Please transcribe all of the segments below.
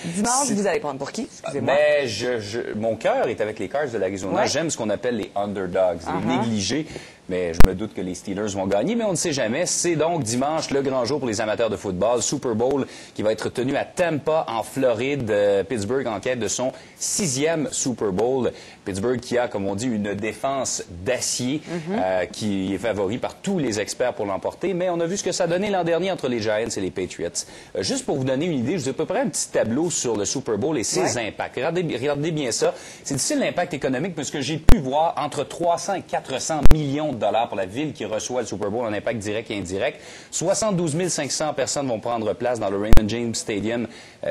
Dimanche, vous allez prendre pour qui? Excusez-moi. Mon cœur est avec les Cards de l'Arizona. Ouais. J'aime ce qu'on appelle les underdogs, les négligés. Mais je me doute que les Steelers vont gagner, mais on ne sait jamais. C'est donc dimanche, le grand jour pour les amateurs de football. Super Bowl qui va être tenu à Tampa, en Floride. Pittsburgh en quête de son 6e Super Bowl. Pittsburgh qui a, comme on dit, une défense d'acier qui est favori par tous les experts pour l'emporter. Mais on a vu ce que ça donnait l'an dernier entre les Giants et les Patriots. Juste pour vous donner une idée, je vous ai à peu près un petit tableau sur le Super Bowl et ses impacts. Regardez bien ça. C'est difficile l'impact économique parce que j'ai pu voir entre 300 et 400 millions de dollars pour la ville qui reçoit le Super Bowl en impact direct et indirect. 72 500 personnes vont prendre place dans le Raymond James Stadium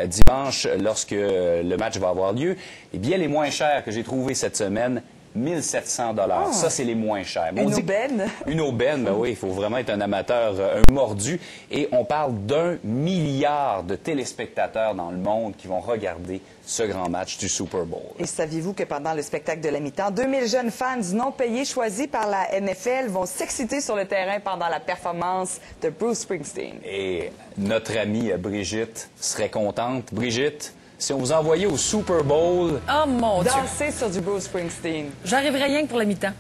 dimanche lorsque le match va avoir lieu. Les billets les moins chers que j'ai trouvés cette semaine, 1 700 $. Ça, c'est les moins chers. Une aubaine? Une aubaine, ben oui, il faut vraiment être un amateur, un mordu. Et on parle d'1 milliard de téléspectateurs dans le monde qui vont regarder ce grand match du Super Bowl. Et saviez-vous que pendant le spectacle de la mi-temps, 2000 jeunes fans non payés choisis par la NFL vont s'exciter sur le terrain pendant la performance de Bruce Springsteen? Et notre amie Brigitte serait contente. Brigitte, si on vous envoyait au Super Bowl... Oh mon Dieu! Danser sur du Bruce Springsteen. J'arriverais rien que pour la mi-temps.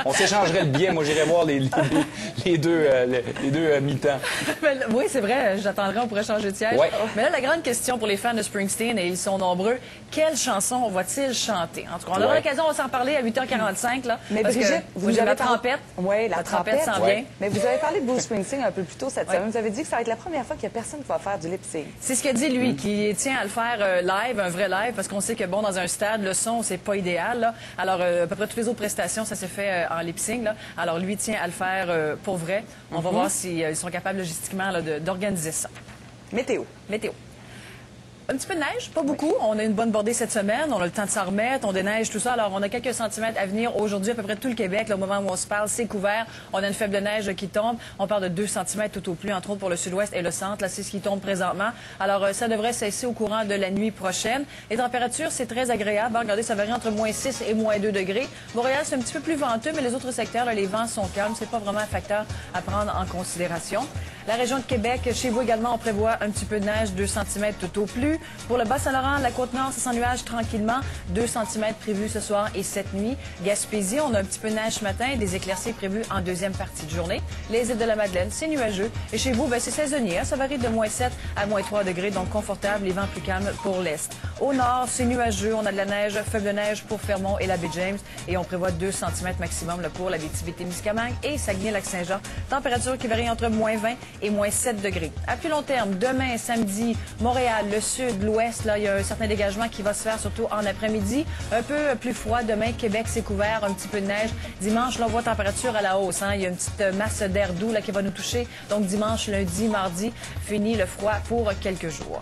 On s'échangerait le billet. Moi, j'irais voir les deux mi-temps. Oui, c'est vrai. J'attendrai, on pourrait changer de siège. Ouais. Mais là, la grande question pour les fans de Springsteen, et ils sont nombreux, quelle chanson va-t-il chanter? En tout cas, on aura l'occasion, on va s'en parler à 8h45. Là, Mais parce Brigitte, que vous avez la trompette. Oui, la trompette s'en vient. Mais vous avez parlé de Bruce Springsteen un peu plus tôt cette semaine. Vous avez dit que ça va être la première fois qu'il n'y a personne qui va faire du lip-sync. C'est ce que dit lui, qui tient à le faire live, un vrai live, parce qu'on sait que, bon, dans un stade, le son, c'est pas idéal. Là. Alors, à peu près toutes les autres prestations, ça s'est fait en lip-sync. Là. Alors, lui tient à le faire pour vrai. On va voir s'ils sont capables logistiquement d'organiser ça. Météo. Météo. Un petit peu de neige, pas beaucoup. On a une bonne bordée cette semaine. On a le temps de s'en remettre. On déneige, tout ça. Alors, on a quelques centimètres à venir aujourd'hui. À peu près tout le Québec, là, au moment où on se parle, c'est couvert. On a une faible neige qui tombe. On parle de 2 centimètres tout au plus, entre autres pour le sud-ouest et le centre. Là, c'est ce qui tombe présentement. Alors, ça devrait cesser au courant de la nuit prochaine. Les températures, c'est très agréable. Regardez, ça varie entre -6 et -2 degrés. Montréal, c'est un petit peu plus venteux, mais les autres secteurs, là, les vents sont calmes. C'est pas vraiment un facteur à prendre en considération. La région de Québec, chez vous également, on prévoit un petit peu de neige, 2 centimètres tout au plus. Pour le Bas-Saint-Laurent, la Côte-Nord, c'est sans nuage tranquillement. 2 centimètres prévus ce soir et cette nuit. Gaspésie, on a un petit peu de neige ce matin et des éclaircies prévues en deuxième partie de journée. Les îles de la Madeleine, c'est nuageux. Et chez vous, c'est saisonnier. Hein? Ça varie de -7 à -3 degrés, donc confortable. Les vents plus calmes pour l'est. Au nord, c'est nuageux. On a de la neige, faible neige pour Fermont et la baie James. Et on prévoit 2 centimètres maximum là, pour la Abitibi-Témiscamingue et Saguenay-Lac-Saint-Jean. Température qui varie entre -20 et -7 degrés. À plus long terme, demain, samedi, Montréal, le sud, l'ouest, là, il y a un certain dégagement qui va se faire surtout en après-midi. Un peu plus froid. Demain, Québec, c'est couvert, un petit peu de neige. Dimanche, là, on voit température à la hausse. Hein. Il y a une petite masse d'air doux là, qui va nous toucher. Donc, dimanche, lundi, mardi, fini le froid pour quelques jours.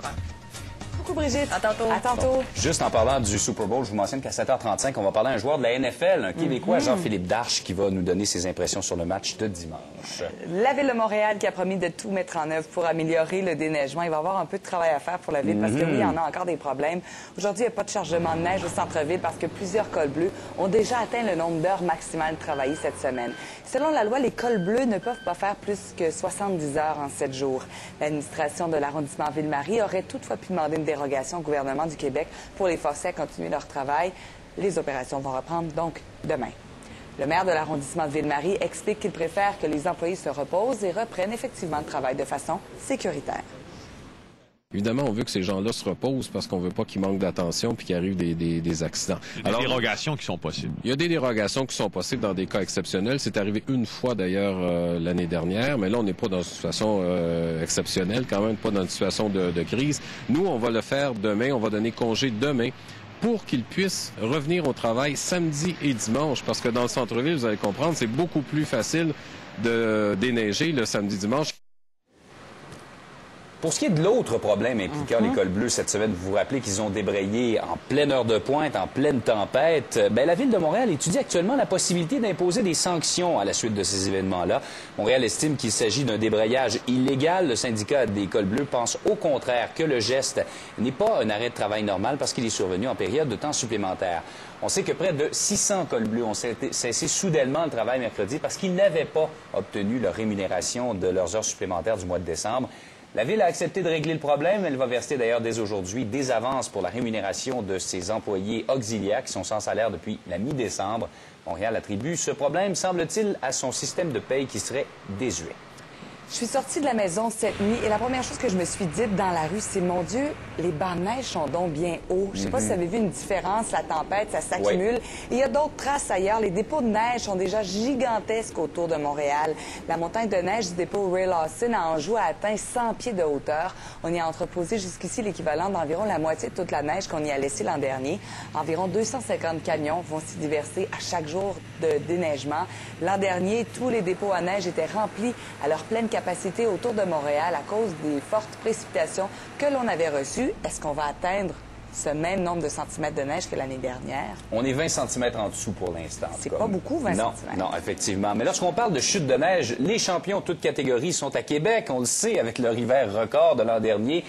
Beaucoup, Brigitte. À tantôt. À tantôt. Juste en parlant du Super Bowl, je vous mentionne qu'à 7h35, on va parler à un joueur de la NFL, un Québécois, Jean-Philippe Darche, qui va nous donner ses impressions sur le match de dimanche. La Ville de Montréal qui a promis de tout mettre en œuvre pour améliorer le déneigement. Il va y avoir un peu de travail à faire pour la Ville parce que oui, il y en a encore des problèmes. Aujourd'hui, il n'y a pas de chargement de neige au centre-ville parce que plusieurs cols bleus ont déjà atteint le nombre d'heures maximales travaillées cette semaine. Selon la loi, les cols bleus ne peuvent pas faire plus que 70 heures en 7 jours. L'administration de l'arrondissement Ville-Marie aurait toutefois pu demander une dérogation au gouvernement du Québec pour les forcer à continuer leur travail. Les opérations vont reprendre donc demain. Le maire de l'arrondissement de Ville-Marie explique qu'il préfère que les employés se reposent et reprennent effectivement le travail de façon sécuritaire. Évidemment, on veut que ces gens-là se reposent parce qu'on veut pas qu'ils manquent d'attention puis qu'il arrive des accidents. Il y a des dérogations qui sont possibles. Il y a des dérogations qui sont possibles dans des cas exceptionnels. C'est arrivé une fois d'ailleurs l'année dernière, mais là, on n'est pas dans une situation exceptionnelle, quand même pas dans une situation de crise. Nous, on va le faire demain. On va donner congé demain pour qu'ils puissent revenir au travail samedi et dimanche. Parce que dans le centre-ville, vous allez comprendre, c'est beaucoup plus facile de déneiger le samedi-dimanche. Pour ce qui est de l'autre problème impliquant les cols bleus cette semaine, vous vous rappelez qu'ils ont débrayé en pleine heure de pointe, en pleine tempête. La Ville de Montréal étudie actuellement la possibilité d'imposer des sanctions à la suite de ces événements-là. Montréal estime qu'il s'agit d'un débrayage illégal. Le syndicat des cols bleus pense au contraire que le geste n'est pas un arrêt de travail normal parce qu'il est survenu en période de temps supplémentaire. On sait que près de 600 cols bleus ont cessé soudainement le travail mercredi parce qu'ils n'avaient pas obtenu leur rémunération de leurs heures supplémentaires du mois de décembre. La Ville a accepté de régler le problème. Elle va verser d'ailleurs dès aujourd'hui des avances pour la rémunération de ses employés auxiliaires qui sont sans salaire depuis la mi-décembre. Montréal attribue ce problème, semble-t-il, à son système de paye qui serait désuet. Je suis sortie de la maison cette nuit et la première chose que je me suis dite dans la rue, c'est, mon Dieu, les bancs de neige sont donc bien hauts. Je ne sais pas si vous avez vu une différence, la tempête, ça s'accumule. Et il y a d'autres traces ailleurs. Les dépôts de neige sont déjà gigantesques autour de Montréal. La montagne de neige du dépôt Ray Lawson à Anjou a atteint 100 pieds de hauteur. On y a entreposé jusqu'ici l'équivalent d'environ la moitié de toute la neige qu'on y a laissée l'an dernier. Environ 250 camions vont s'y diverser à chaque jour de déneigement. L'an dernier, tous les dépôts à neige étaient remplis à leur pleine capacité autour de Montréal à cause des fortes précipitations que l'on avait reçues. Est-ce qu'on va atteindre ce même nombre de centimètres de neige que l'année dernière? On est 20 cm en dessous pour l'instant. C'est pas beaucoup, 20 non, cm. Non, effectivement. Mais lorsqu'on parle de chute de neige, les champions toutes catégories sont à Québec. On le sait avec leur hiver record de l'an dernier.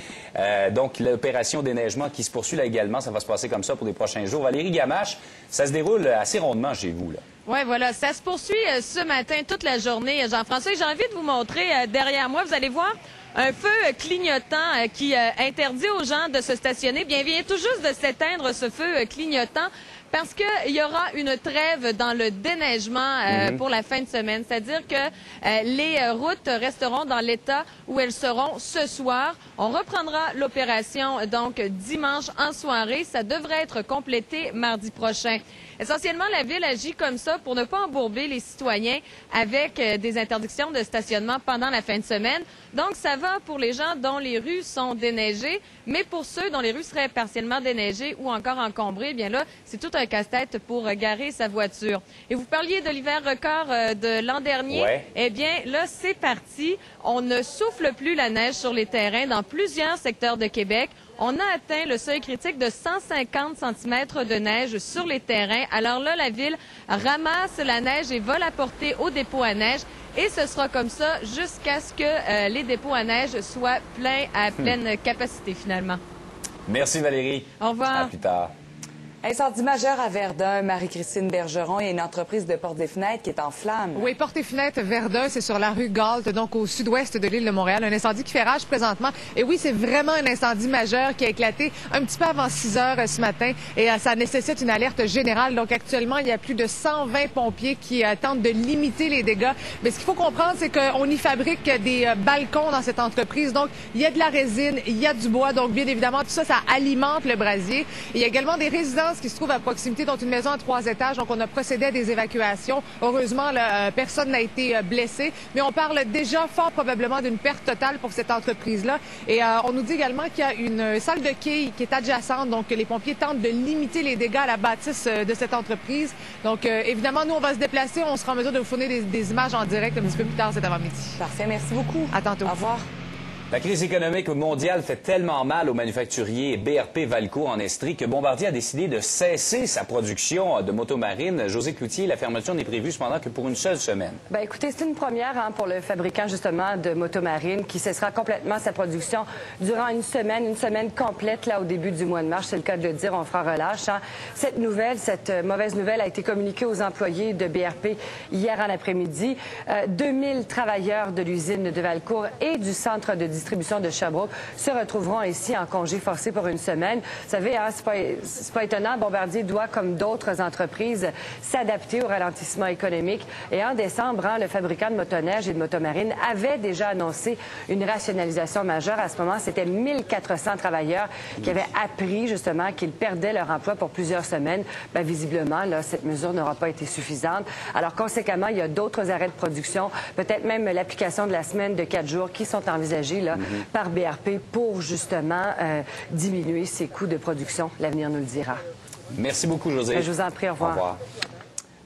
Donc, l'opération déneigement qui se poursuit là également, ça va se passer comme ça pour les prochains jours. Valérie Gamache, ça se déroule assez rondement chez vous, là. Oui, voilà. Ça se poursuit ce matin, toute la journée, Jean-François. J'ai envie de vous montrer derrière moi, vous allez voir, un feu clignotant qui interdit aux gens de se stationner. Bien, il vient tout juste de s'éteindre, ce feu clignotant, parce qu'il y aura une trêve dans le déneigement pour la fin de semaine. C'est-à-dire que les routes resteront dans l'état où elles seront ce soir. On reprendra l'opération donc dimanche en soirée. Ça devrait être complété mardi prochain. Essentiellement, la Ville agit comme ça pour ne pas embourber les citoyens avec des interdictions de stationnement pendant la fin de semaine. Donc, ça va pour les gens dont les rues sont déneigées, mais pour ceux dont les rues seraient partiellement déneigées ou encore encombrées, eh bien là, c'est tout un casse-tête pour garer sa voiture. Et vous parliez de l'hiver record de l'an dernier. Ouais. Eh bien, là, c'est parti. On ne souffle plus la neige sur les terrains dans plusieurs secteurs de Québec. On a atteint le seuil critique de 150 cm de neige sur les terrains. Alors là, la Ville ramasse la neige et va la porter au dépôt à neige. Et ce sera comme ça jusqu'à ce que les dépôts à neige soient pleins à pleine capacité, finalement. Merci, Valérie. Au revoir. À plus tard. Incendie majeur à Verdun. Marie-Christine Bergeron, il y a une entreprise de portes et fenêtres qui est en flammes. Oui, Portes et fenêtres Verdun, c'est sur la rue Galt, donc au sud-ouest de l'île de Montréal. Un incendie qui fait rage présentement. Et oui, c'est vraiment un incendie majeur qui a éclaté un petit peu avant 6 heures ce matin. Et ça nécessite une alerte générale. Donc actuellement, il y a plus de 120 pompiers qui tentent de limiter les dégâts. Mais ce qu'il faut comprendre, c'est qu'on y fabrique des balcons dans cette entreprise. Donc, il y a de la résine, il y a du bois. Donc, bien évidemment, tout ça, ça alimente le brasier. Il y a également des résidences qui se trouve à proximité, dont une maison à 3 étages. Donc, on a procédé à des évacuations. Heureusement, là, personne n'a été blessé. Mais on parle déjà fort probablement d'une perte totale pour cette entreprise-là. Et on nous dit également qu'il y a une salle de quilles qui est adjacente. Donc, les pompiers tentent de limiter les dégâts à la bâtisse de cette entreprise. Donc, évidemment, nous, on va se déplacer. On sera en mesure de vous fournir des images en direct un petit peu plus tard cet avant-midi. Parfait, merci beaucoup. À tantôt. Au revoir. La crise économique mondiale fait tellement mal aux manufacturiers BRP Valco en Estrie que Bombardier a décidé de cesser sa production de motomarines. José Cloutier, la fermeture n'est prévue cependant que pour une seule semaine. Bien, écoutez, c'est une première pour le fabricant justement de motomarines qui cessera complètement sa production durant une semaine complète là au début du mois de mars. C'est le cas de le dire, on fera relâche. Cette mauvaise nouvelle a été communiquée aux employés de BRP hier en après-midi. 2000 travailleurs de l'usine de Valcourt et du centre de distribution de Sherbrooke se retrouveront ici en congé forcé pour une semaine. Vous savez, c'est pas étonnant, Bombardier doit, comme d'autres entreprises, s'adapter au ralentissement économique. Et en décembre, le fabricant de motoneiges et de motomarines avait déjà annoncé une rationalisation majeure. À ce moment, c'était 1400 travailleurs qui avaient appris justement qu'ils perdaient leur emploi pour plusieurs semaines. Bien, visiblement, là, cette mesure n'aura pas été suffisante. Alors, conséquemment, il y a d'autres arrêts de production, peut-être même l'application de la semaine de 4 jours qui sont envisagés là, par BRP pour justement diminuer ses coûts de production. L'avenir nous le dira. Merci beaucoup, José. Je vous en prie, au revoir. Au revoir.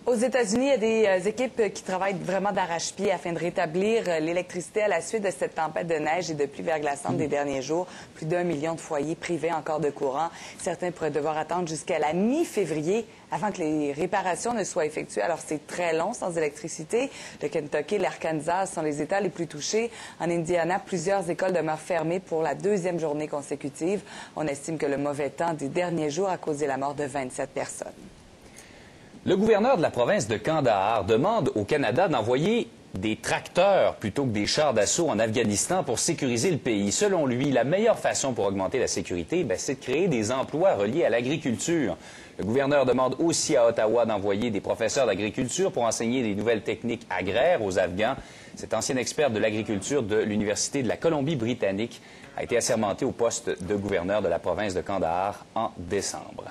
Aux États-Unis, il y a des équipes qui travaillent vraiment d'arrache-pied afin de rétablir l'électricité à la suite de cette tempête de neige et de pluie verglaçante des derniers jours. Plus d'1 million de foyers privés encore de courant. Certains pourraient devoir attendre jusqu'à la mi-février avant que les réparations ne soient effectuées. Alors, c'est très long sans électricité. Le Kentucky et l'Arkansas sont les États les plus touchés. En Indiana, plusieurs écoles demeurent fermées pour la 2e journée consécutive. On estime que le mauvais temps des derniers jours a causé la mort de 27 personnes. Le gouverneur de la province de Kandahar demande au Canada d'envoyer des tracteurs plutôt que des chars d'assaut en Afghanistan pour sécuriser le pays. Selon lui, la meilleure façon pour augmenter la sécurité, c'est de créer des emplois reliés à l'agriculture. Le gouverneur demande aussi à Ottawa d'envoyer des professeurs d'agriculture pour enseigner des nouvelles techniques agraires aux Afghans. Cet ancien expert de l'agriculture de l'Université de la Colombie-Britannique a été assermenté au poste de gouverneur de la province de Kandahar en décembre.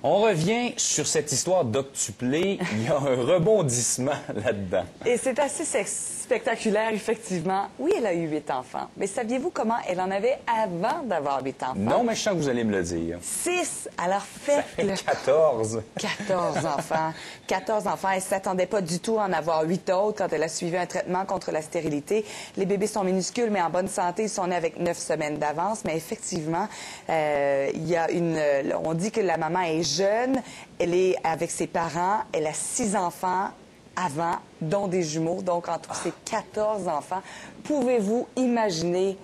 On revient sur cette histoire d'octuplé. Il y a un rebondissement là-dedans. Et c'est assez spectaculaire, effectivement. Oui, elle a eu 8 enfants. Mais saviez-vous comment elle en avait avant d'avoir 8 enfants? Non, mais je sens que vous allez me le dire. 6. Alors, faites le... 14. 14 enfants. 14 enfants. Elle ne s'attendait pas du tout à en avoir 8 autres quand elle a suivi un traitement contre la stérilité. Les bébés sont minuscules, mais en bonne santé. Ils sont nés avec 9 semaines d'avance. Mais effectivement, il y a on dit que la maman est jeune. Elle est avec ses parents. Elle a 6 enfants avant, dont des jumeaux. Donc, entre ces 14 enfants, pouvez-vous imaginer